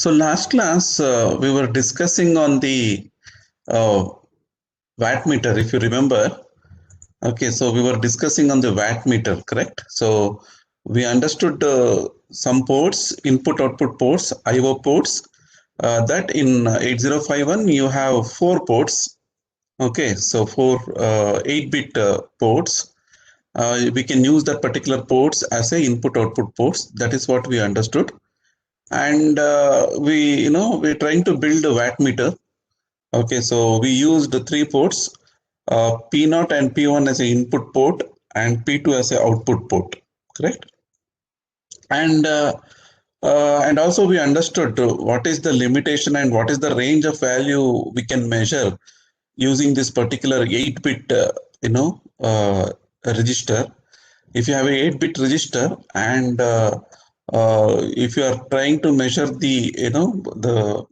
So last class we were discussing on the uh, watt meter, if you remember. Okay, so we were discussing on the watt meter, correct? So we understood some ports, input-output ports, I/O ports. That in 8051 you have four ports. Okay, so four 8-bit ports. We can use that particular ports as a input-output ports. That is what we understood. And we're trying to build a watt meter. Okay, so we used the three ports, P0 and P1 as an input port and P2 as an output port, correct? And also we understood what is the limitation and what is the range of value we can measure using this particular 8-bit, register. If you have a 8-bit register and if you are trying to measure the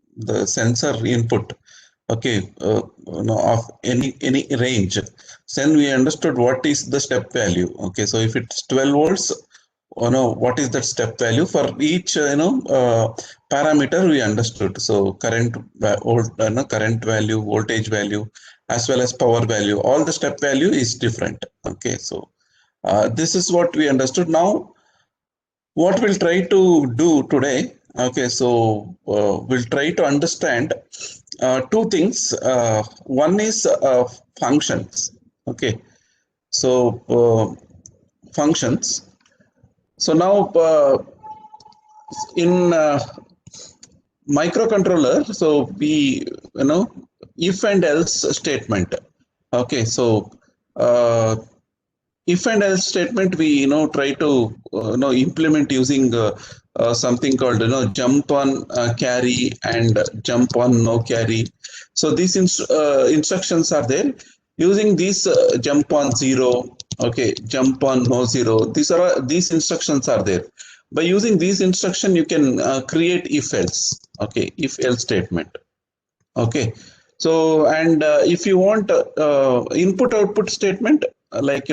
sensor input, okay, of any range, then we understood what is the step value. Okay, so if it's 12 volts, what is that step value for each parameter we understood. So current value, voltage value, as well as power value, all the step value is different. Okay, so this is what we understood. Now what we'll try to do today, okay, so we'll try to understand two things. One is functions. Okay, so functions. So now in microcontroller, so we if and else statement. Okay, so if and else statement we try to implement using something called jump on carry and jump on no carry. So these instructions are there. Using these jump on 0, okay, jump on no 0, these instructions are there. By using these instruction you can create if else, okay, if else statement. Okay, so and if you want input output statement, like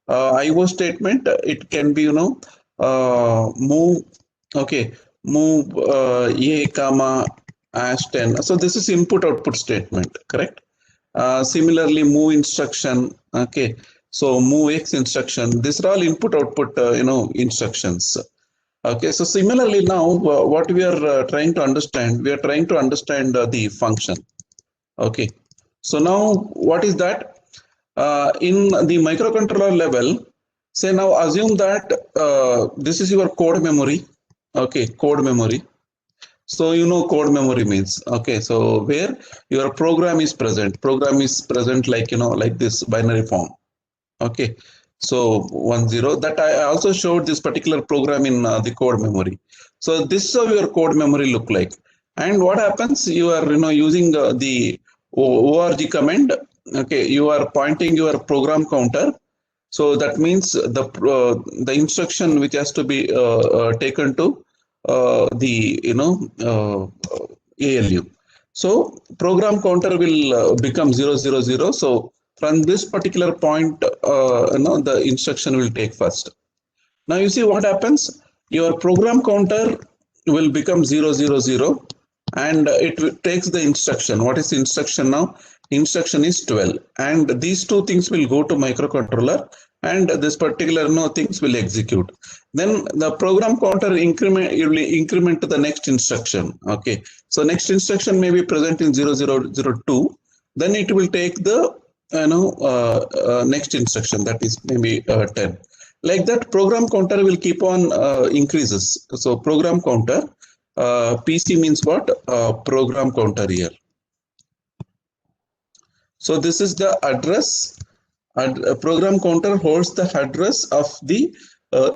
IO statement, it can be move, okay, move a comma #10. So this is input output statement, correct? Similarly, move instruction, okay, so move X instruction, these are all input output instructions. Okay, so similarly now what we are trying to understand, we are trying to understand the function. Okay, so now what is that? In the microcontroller level, say now assume that this is your code memory. Okay, code memory. So code memory means, okay, so where your program is present like like this binary form. Okay, so 1 0, that I also showed this particular program in the code memory. So this is how your code memory look like. And what happens, you are using the org command. Okay, you are pointing your program counter. So that means the instruction which has to be taken to the ALU. So program counter will become 000. So from this particular point, the instruction will take first. Now you see what happens. Your program counter will become 000, and it takes the instruction. What is the instruction now? Instruction is 12, and these two things will go to microcontroller, and this particular things will execute. Then the program counter will increment to the next instruction. Okay, so next instruction may be present in 0002. Then it will take the next instruction, that is maybe 10. Like that, program counter will keep on increases. So program counter, PC means what? Program counter here. So this is the address. Program counter holds the address of the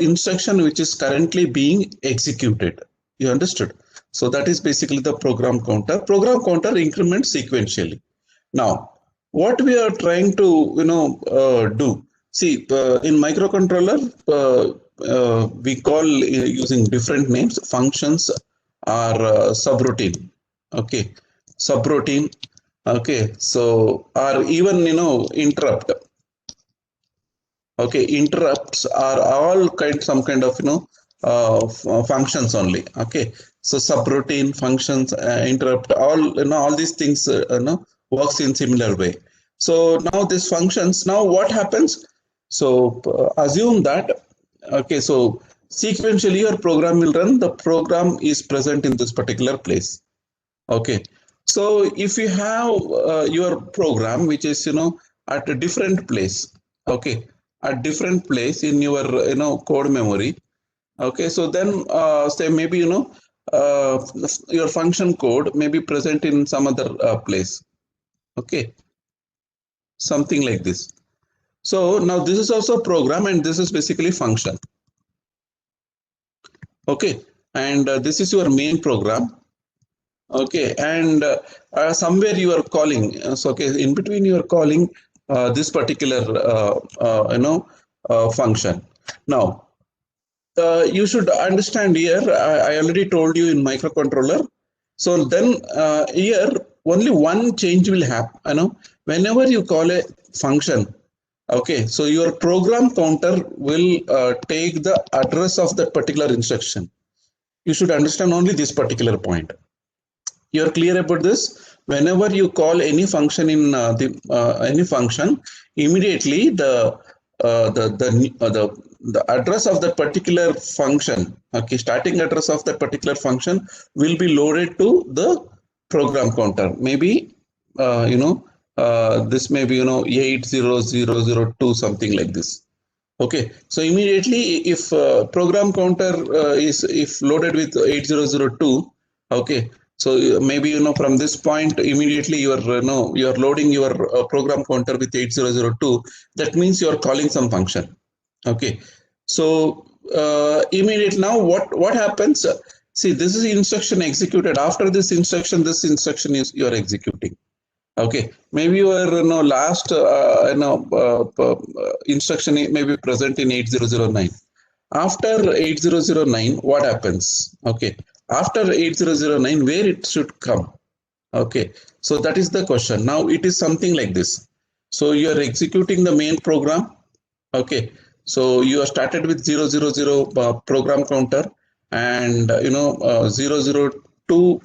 instruction which is currently being executed. You understood? So that is basically the program counter. Program counter increments sequentially. Now, what we are trying to do. See, in microcontroller, we call using different names. Functions are subroutine. Okay, subroutine. Okay, so or even interrupt. Okay, interrupts are all some kind of functions only. Okay, So subroutine functions, interrupt, all these things works in similar way. So now these functions, now what happens? So assume that, okay, so sequentially your program will run, the program is present in this particular place. Okay, so if you have your program which is at a different place, okay, at different place in your code memory. Okay, so then say maybe your function code may be present in some other place. Okay, something like this. So now this is also a program, and this is basically function. Okay, and this is your main program. Okay, and somewhere you are calling. So okay, in between you are calling this particular function. Now you should understand here. I already told you in microcontroller. So then here only one change will happen. Whenever you call a function, okay, so your program counter will take the address of that particular instruction. You should understand only this particular point. You're clear about this? Whenever you call any function in any function, immediately the address of that particular function, okay, starting address of that particular function will be loaded to the program counter. Maybe this may be 80002, something like this. Okay, so immediately if program counter is if loaded with 8002, okay, so maybe from this point immediately you are you are loading your program counter with 8002. That means you are calling some function. Okay, so immediately now what happens? See, this is instruction executed. After this instruction is you are executing. Okay, maybe your last instruction may be present in 8009. After 8009, what happens? Okay, after 8009, where it should come? Okay, so that is the question. Now it is something like this. So you are executing the main program. Okay, so you are started with 000 program counter, and 002.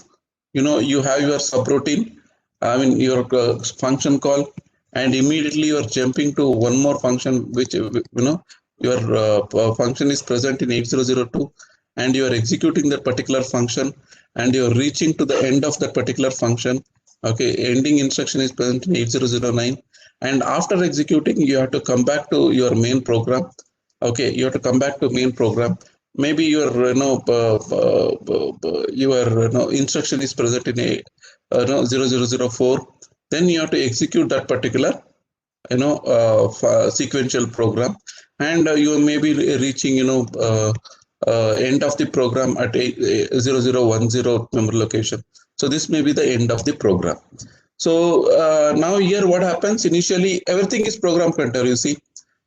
You have your subroutine. I mean your function call, and immediately you are jumping to one more function which your function is present in 8002, and you are executing that particular function, and you are reaching to the end of that particular function. Okay, ending instruction is present in 8009, and after executing you have to come back to your main program. Okay, you have to come back to main program. Maybe your instruction is present in 0004. Then you have to execute that particular sequential program, and you may be reaching end of the program at 0010 memory location. So this may be the end of the program. So now here what happens? Initially everything is program counter. You see,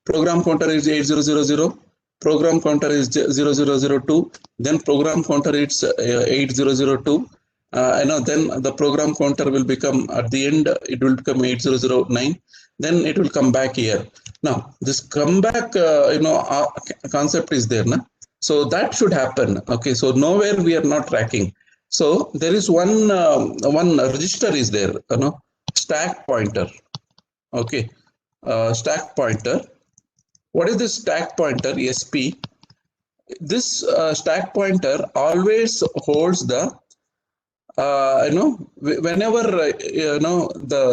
program counter is 8000, program counter is 0002, then program counter is 8002. Then the program counter will become, at the end it will become 8009. Then it will come back here. Now this comeback concept is there, na? So that should happen. Okay, so nowhere we are not tracking. So there is one register is there, stack pointer. Okay, stack pointer. What is this stack pointer? SP. This stack pointer always holds the whenever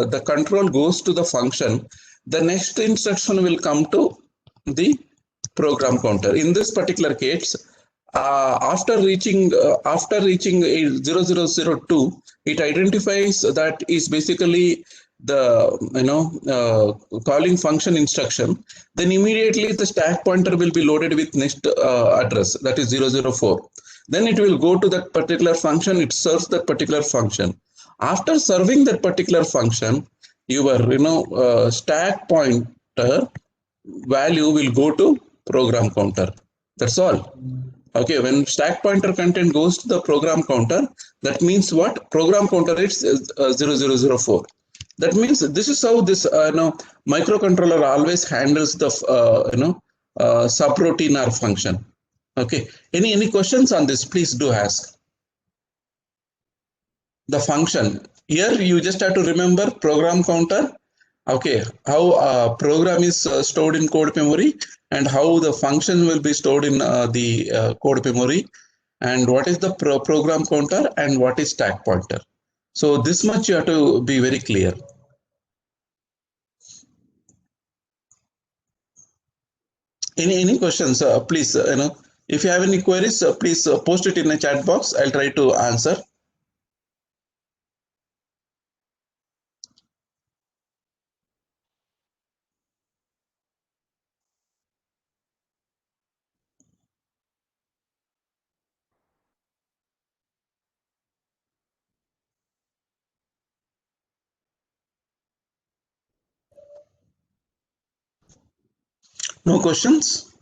the control goes to the function, the next instruction will come to the program counter. In this particular case, after reaching 0002, it identifies that is basically the calling function instruction. Then immediately the stack pointer will be loaded with next address, that is 004. Then it will go to that particular function. It serves that particular function. After serving that particular function, your stack pointer value will go to program counter. That's all. Okay, when stack pointer content goes to the program counter, that means what? Program counter is 0004. That means this is how this microcontroller always handles the subroutine or function. Okay, any questions on this? Please do ask. the function. Here you just have to remember program counter. Okay, how program is stored in code memory and how the function will be stored in the code memory, and what is the program counter and what is stack pointer. So this much you have to be very clear. Any questions? Please, if you have any queries, please post it in the chat box. I'll try to answer. No questions?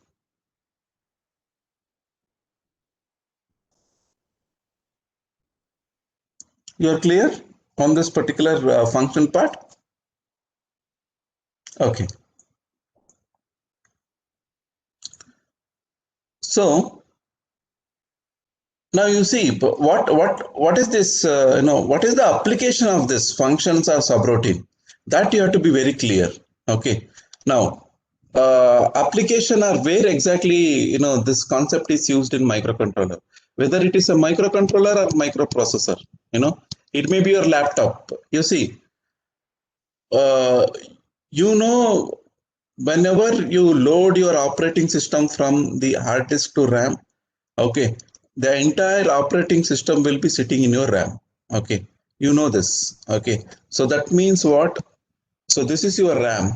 You are clear on this particular function part? Okay. So now you see what is this? What is the application of this functions or subroutine? That you have to be very clear. Okay. Now, application are where exactly this concept is used in microcontroller. Whether it is a microcontroller or microprocessor, it may be your laptop. You see, uh, whenever you load your operating system from the hard disk to RAM, okay, the entire operating system will be sitting in your RAM. Okay, you know this. Okay, so that means what? So this is your RAM.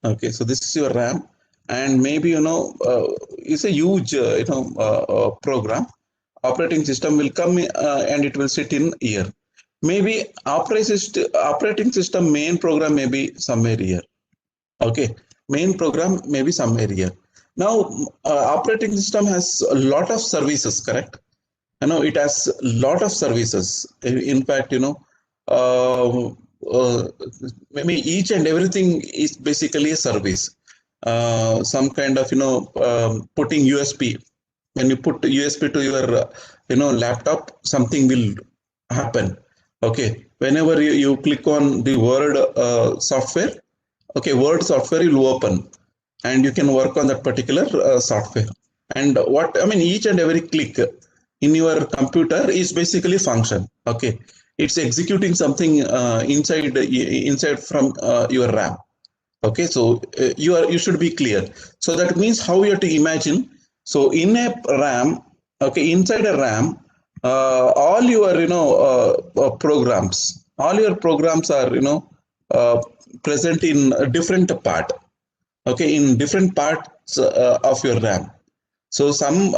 Okay, so this is your RAM, and maybe it's a huge program. Operating system will come and it will sit in here. Maybe operating system main program may be somewhere here. Okay, main program may be somewhere here. Now, operating system has a lot of services, correct? It has a lot of services. In fact, uh, uh, maybe each and everything is basically a service. Some kind of, putting USB. When you put USB to your, laptop, something will happen. Okay, whenever you click on the Word software, okay, Word software will open, and you can work on that particular software. And each and every click in your computer is basically function. Okay, it's executing something inside from your RAM. Okay, so you should be clear. So that means how you have to imagine. So in a RAM, okay, inside a RAM, all your programs are present in a different part. Okay, in different parts of your RAM. So some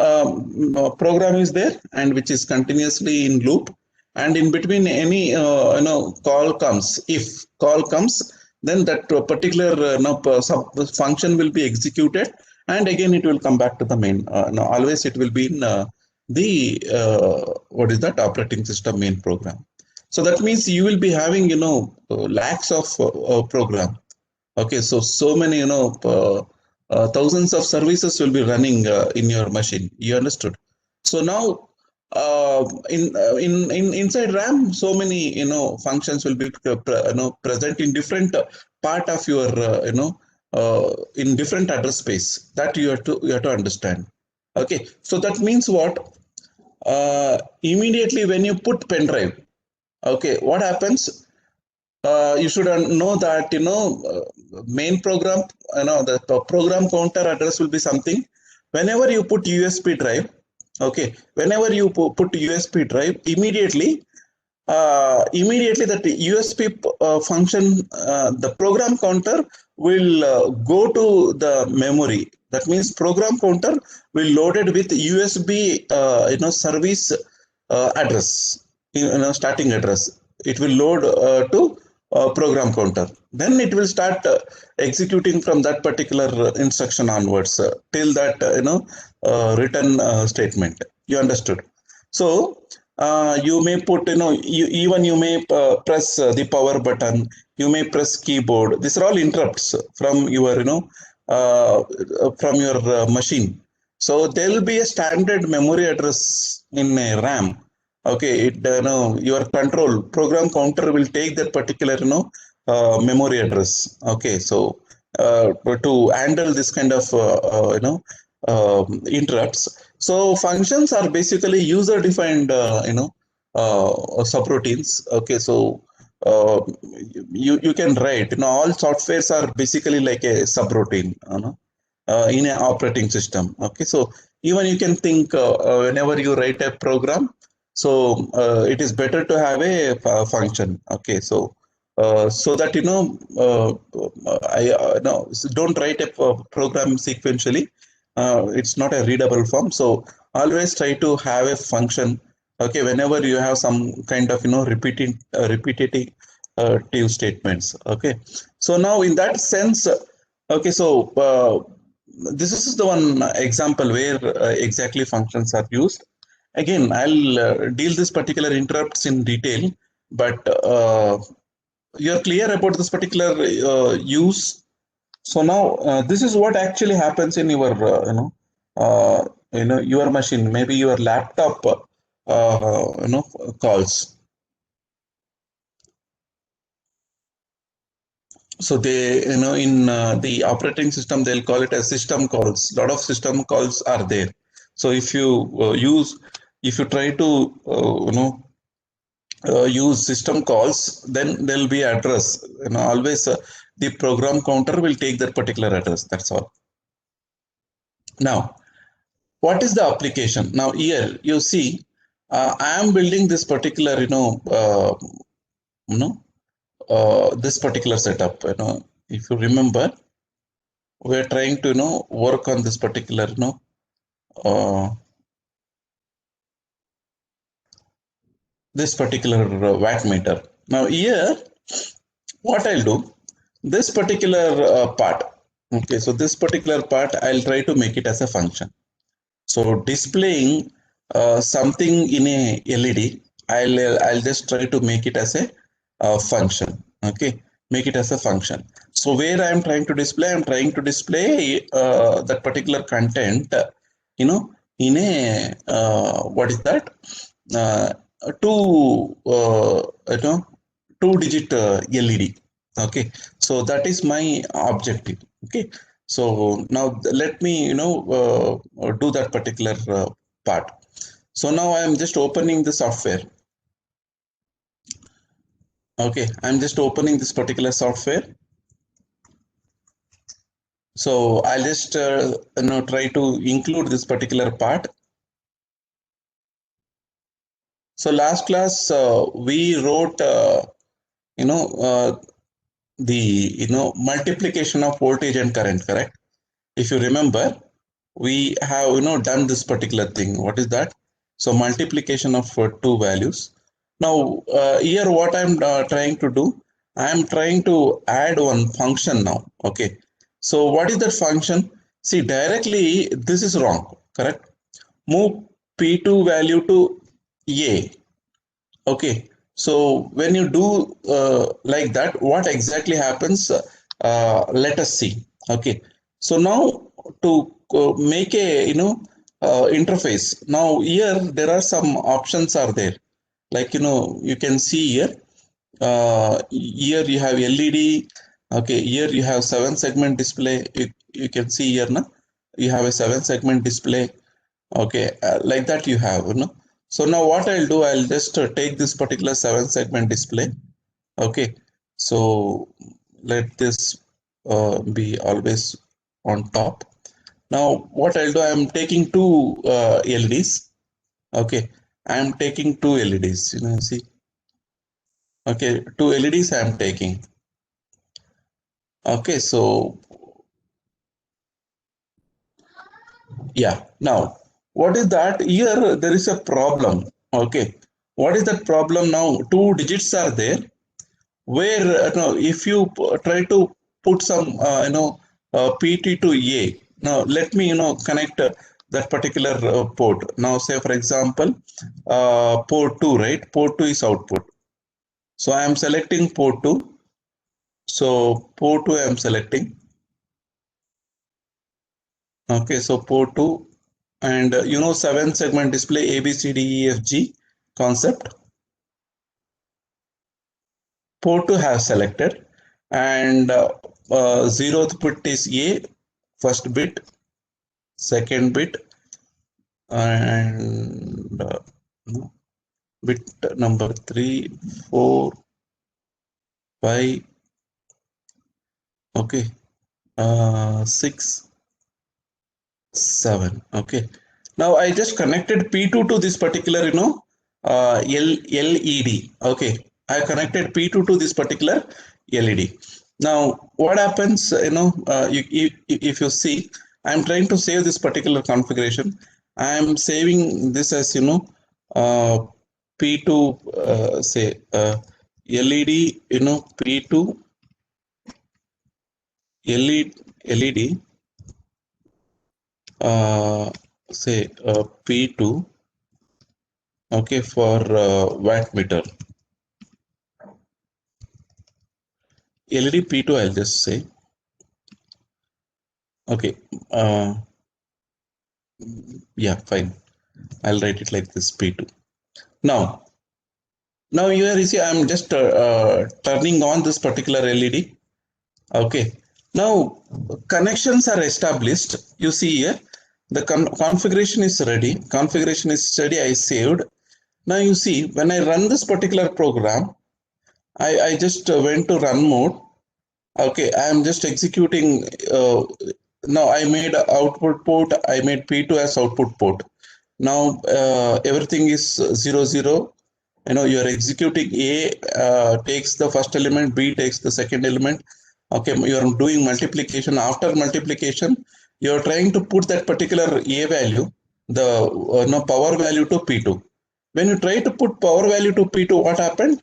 program is there and which is continuously in loop, and in between any call comes. If call comes, then that particular sub function will be executed, and again it will come back to the main. Always it will be in the what is that operating system main program. So that means you will be having lakhs of program. Okay, so many thousands of services will be running in your machine. You understood? So now in inside RAM, so many functions will be present in different part of your in different address space. That you have to understand. Okay, so that means what? Immediately when you put pen drive, okay, what happens? You should know that main program, the program counter address will be something. Whenever you put USB drive, okay, whenever you put USB drive, immediately that USB function, the program counter will go to the memory. That means program counter will loaded with USB service address, starting address. It will load to program counter. Then it will start executing from that particular instruction onwards till that return statement. You understood? So you may put, you may press the power button, you may press keyboard. These are all interrupts from your, machine. So there will be a standard memory address in a RAM. Okay, it your control program counter will take that particular memory address. Okay, so to handle this kind of interrupts. So functions are basically user defined subroutines. Okay, so you can write, all softwares are basically like a subroutine, in an operating system. Okay, so even you can think, whenever you write a program, so it is better to have a function. Okay, so so that I no, so don't write a program sequentially. It's not a readable form. So always try to have a function. Okay, whenever you have some kind of repetitive statements. Okay, so now in that sense, okay, so this is the one example where exactly functions are used. Again, I'll deal this particular interrupts in detail, but you're clear about this particular use. So now this is what actually happens in your your machine, maybe your laptop calls. So they, in the operating system, they'll call it as system calls. A lot of system calls are there. So if you try to use system calls, then there'll be address. Always the program counter will take that particular address. That's all. Now, what is the application? Now here you see, I am building this particular, you know, this particular setup. If you remember, we're trying to work on this particular uh, this particular watt meter. Now here, what I'll do, this particular part. Okay, so this particular part I'll try to make it as a function. So displaying something in a LED, I'll just try to make it as a function. Okay, make it as a function. So where I'm trying to display, I'm trying to display that particular content, in a what is that? Uh, two two-digit LED. Okay, so that is my objective. Okay, so now let me do that particular part. So now I am just opening the software. Okay, I'm just opening this particular software. So I'll just try to include this particular part. So last class we wrote you know uh, the multiplication of voltage and current, correct? If you remember, we have done this particular thing. What is that? So multiplication of two values. Now here what I'm trying to do, I am trying to add one function now. Okay, so what is that function? See, directly this is wrong, correct? Move p2 value to a. Okay, so when you do like that, what exactly happens? Let us see. Okay, so now to make a interface. Now here there are some options are there. Like you can see here. Here you have LED. Okay, here you have 7-segment display. You can see here now. You have a 7-segment display. Okay, like that you have, So now what I'll do, I'll just take this particular 7-segment display. Okay, so let this be always on top. Now what I'll do, I'm taking two LEDs. Okay, I'm taking two LEDs. See. Okay, two LEDs I'm taking. Okay, so yeah. Now what is that? Here there is a problem. Okay, what is that problem now? Two digits are there where if you try to put some PT to A. Now let me connect that particular port. Now say for example port 2, right? Port 2 is output. So I am selecting port 2. So port 2 I am selecting. Okay, so port 2 and 7-segment display A B C D E F G. concept. Port 2 have selected, and 0th bit is A, first bit, second bit, and bit number 3, 4, 5, okay, 6, 7. Okay. Now I just connected P2 to this particular, LED. Okay. I connected P2 to this particular LED. Now what happens, if you see, I'm trying to save this particular configuration. I'm saving this as, P2, say, LED, P2, LED, say P2, okay, for watt meter. LED P2, I'll just say, okay, yeah, fine. I'll write it like this, P2. Now here you see, I'm just turning on this particular LED. Okay. Now connections are established. You see here, the configuration is ready. Configuration is ready. I saved. Now you see, when I run this particular program, I just went to run mode. Okay, I am just executing. Now I made output port. I made P2 as output port. Now everything is 0, 0. You are executing. A takes the first element, B takes the second element. Okay, you are doing multiplication. After multiplication, you are trying to put that particular A value, the power value to P2. When you try to put power value to P2, what happened?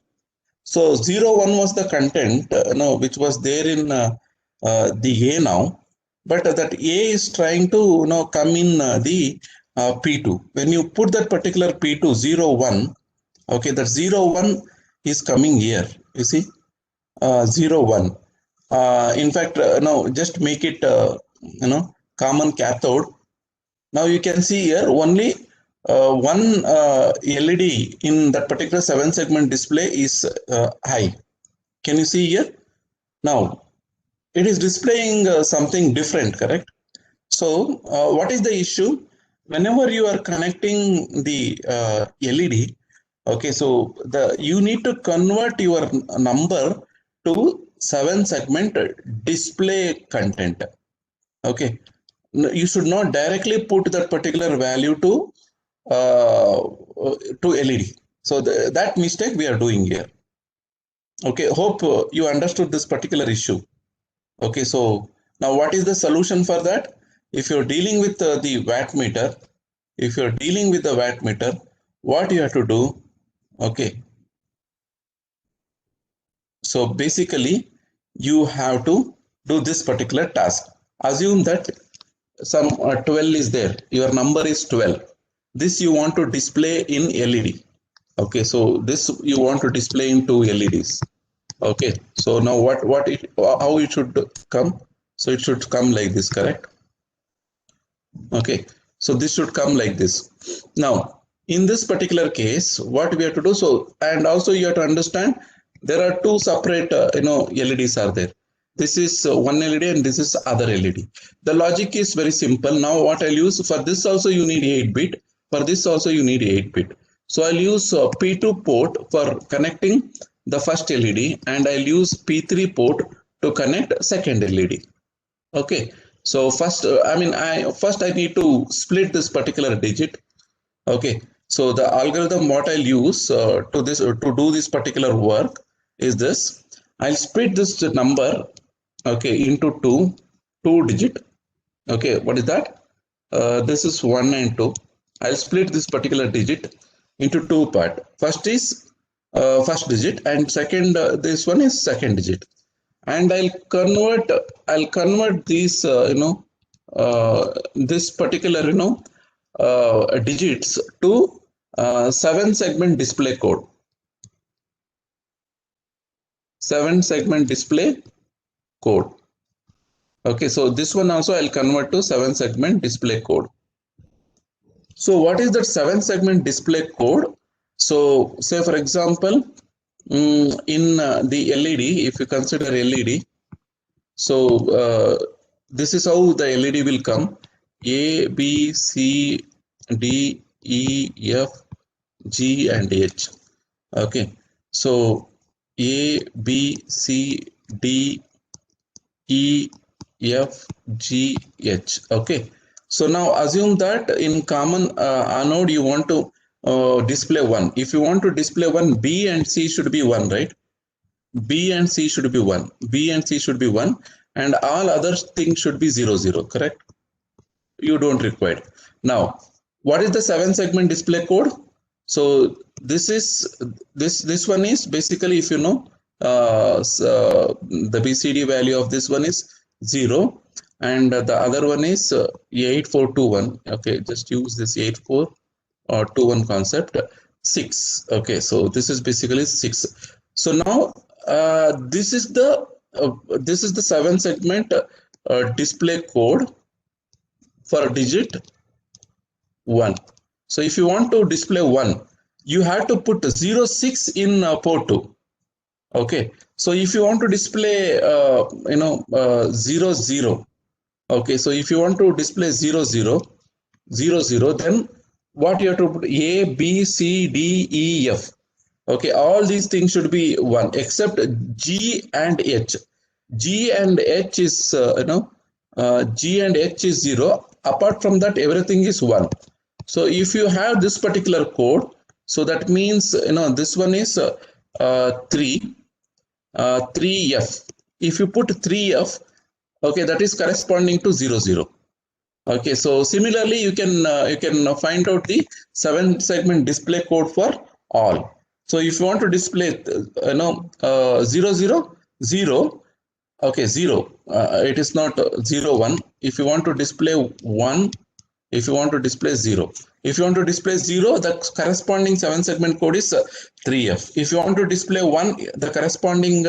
So 0, 1 was the content, which was there in the A now, but that A is trying to come in the P2. When you put that particular P2 0, 1, okay, that 0, 1 is coming here. You see, 0, 1. In fact, now just make it common cathode. Now you can see here only one LED in that particular 7-segment display is high. Can you see here? Now it is displaying something different, correct? So what is the issue? Whenever you are connecting the LED, okay, so you need to convert your number to 7-segment display content. Okay, you should not directly put that particular value to LED. So that mistake we are doing here. Okay, hope you understood this particular issue. Okay, so now what is the solution for that? If you're dealing with the watt meter, what you have to do? Okay, so basically you have to do this particular task. Assume that some 12 is there. Your number is 12. This you want to display in LED. Okay, so this you want to display in 2 LEDs. Okay, so now how it should come? So it should come like this, correct? Okay, so this should come like this. Now in this particular case, what we have to do, so, and also you have to understand there are 2 separate LEDs are there. This is one LED and this is other LED. The logic is very simple. Now what I'll use, for this also you need 8-bit, for this also you need 8-bit. So I'll use P2 port for connecting the first LED, and I'll use P3 port to connect second LED. Okay, so first I need to split this particular digit. Okay, so the algorithm what I'll use to do this particular work is this. I'll split this number, okay, into two digit. Okay, what is that? This is 1 and 2. I'll split this particular digit into 2 parts. First is first digit, and second this one is second digit. And I'll convert these this particular digits to 7-segment display code. 7-segment display code. Okay, so this one also I'll convert to 7-segment display code. So what is that 7-segment display code? So say for example, in the LED, if you consider LED, so this is how the LED will come: A, B, C, D, E, F, G and H. Okay, so A, B, C, D, E, F, G, H. Okay, so now assume that in common anode you want to display 1. If you want to display 1, B and C should be 1, right? B and C should be 1. B and C should be 1, and all other things should be 0, 0, correct? You don't require. Now, what is the 7-segment display code? So this one is basically, if you know, the BCD value of this one is 0, and the other one is 8421. Okay, just use this 8421 concept. 6. Okay, so this is basically 6. So now this is the 7-segment display code for digit 1. So if you want to display 1, you have to put 06 in port 2. Okay, so if you want to display 00, okay, so if you want to display 00, then what you have to put? A, B, C, D, E, F. Okay, all these things should be 1 except G and H. G and H is G and H is 0. Apart from that, everything is 1. So if you have this particular code, so that means this one is 3F. If you put 3F, okay, that is corresponding to 00. Okay, so similarly you can find out the 7-segment display code for all. So if you want to display 0, 0, 0, okay, 0, it is not 0, 1. If you want to display 1, if you want to display 0, if you want to display 0, the corresponding 7-segment code is 3F. If you want to display 1, the corresponding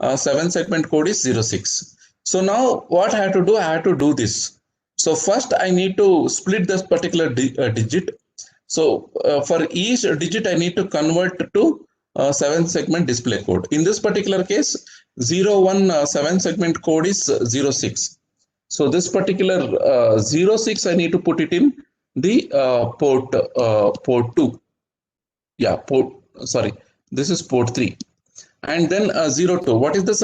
7-segment code is 06. So now what I have to do? I have to do this. So first I need to split this particular digit. So for each digit I need to convert to 7-segment display code. In this particular case, 01 7-segment code is 06. So this particular 06 I need to put it in the port 2. Yeah, sorry, this is port 3. And then 02. What is this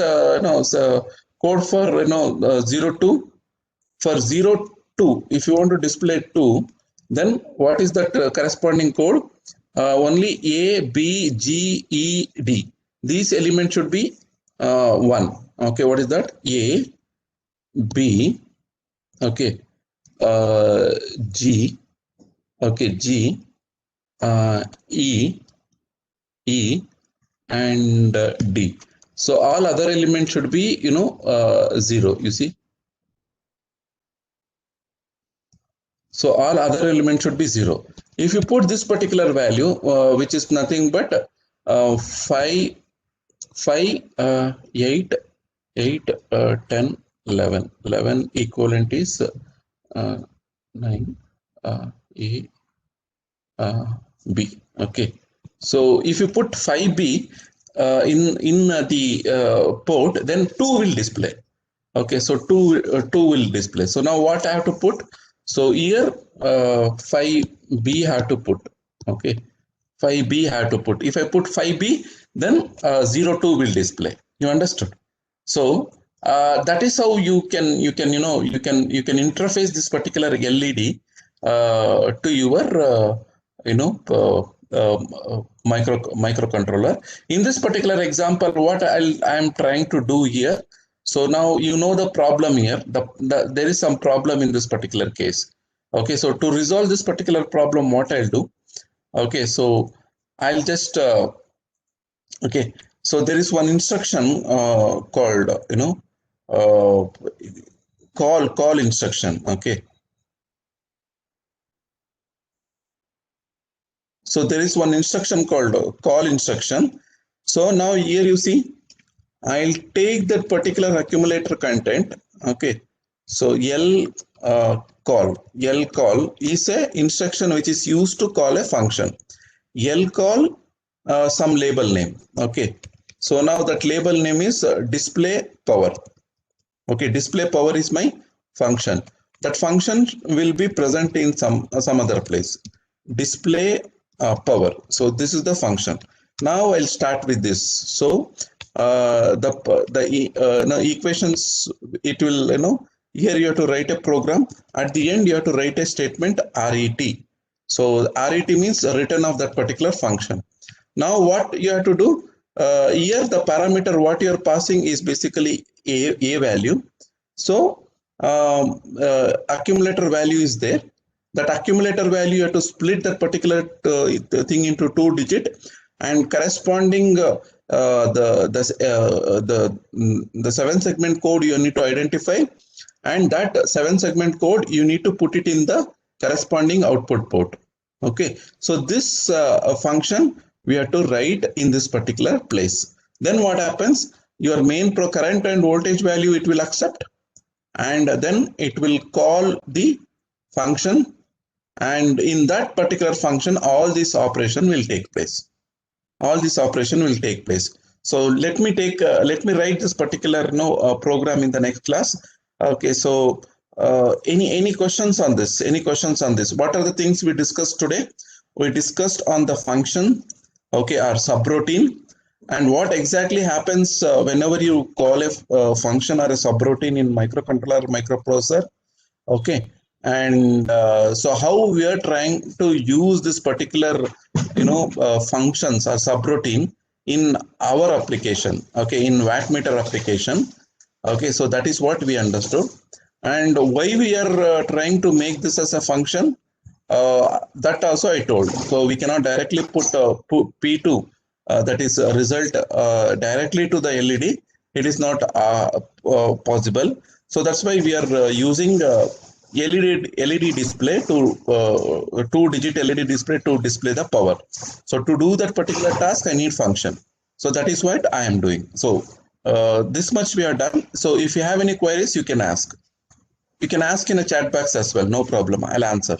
code for 02? For 02, if you want to display 2, then what is that corresponding code? Only A, B, G, E, D. These elements should be 1. Okay, what is that? A, B, okay, G, okay, G, E, and D. So all other elements should be 0. You see. So all other elements should be 0. If you put this particular value, which is nothing but 5, 8, 10, 11. 11 equivalent is 9, A, B. Okay. So if you put 5B in the port, then 2 will display. Okay, so 2 will display. So now what I have to put? So here 5B have to put. Okay, 5B have to put. If I put 5B, then 02 will display. You understood? So that is how you can interface this particular LED to your microcontroller. In this particular example, what I am trying to do here. So now you know the problem here. There is some problem in this particular case. Okay, so to resolve this particular problem, what I'll do? Okay, so I'll just okay. So there is one instruction called call instruction. Okay. So there is one instruction called call instruction. So now here you see, I'll take that particular accumulator content. Okay. So L call is a instruction which is used to call a function. lcall some label name. Okay, so now that label name is display power. Okay, display power is my function. That function will be present in some other place. Display power. So this is the function. Now I'll start with this. So the equations, it will, here you have to write a program. At the end you have to write a statement RET. So RET means return of that particular function. Now what you have to do, here the parameter what you are passing is basically a value. So accumulator value is there. That accumulator value you have to split that particular thing into 2 digit, and corresponding the 7 segment code you need to identify, and that 7 segment code you need to put it in the corresponding output port. Okay, so this function we have to write in this particular place. Then what happens, your main current and voltage value it will accept, and then it will call the function, and in that particular function all this operation will take place. So let me write this particular program in the next class. Okay, so any questions on this? What are the things we discussed today? We discussed on the function, okay, or subroutine, and what exactly happens whenever you call a function or a subroutine in microcontroller, microprocessor. Okay, and so how we are trying to use this particular functions or subroutine in our application, okay, in wattmeter application. Okay, so that is what we understood, and why we are trying to make this as a function, that also I told. So we cannot directly put P2, that is a result, directly to the LED. It is not possible. So that's why we are using LED display to 2-digit LED display to display the power. So to do that particular task, I need function. So that is what I am doing. So this much we are done. So if you have any queries, you can ask. You can ask in a chat box as well. No problem. I'll answer.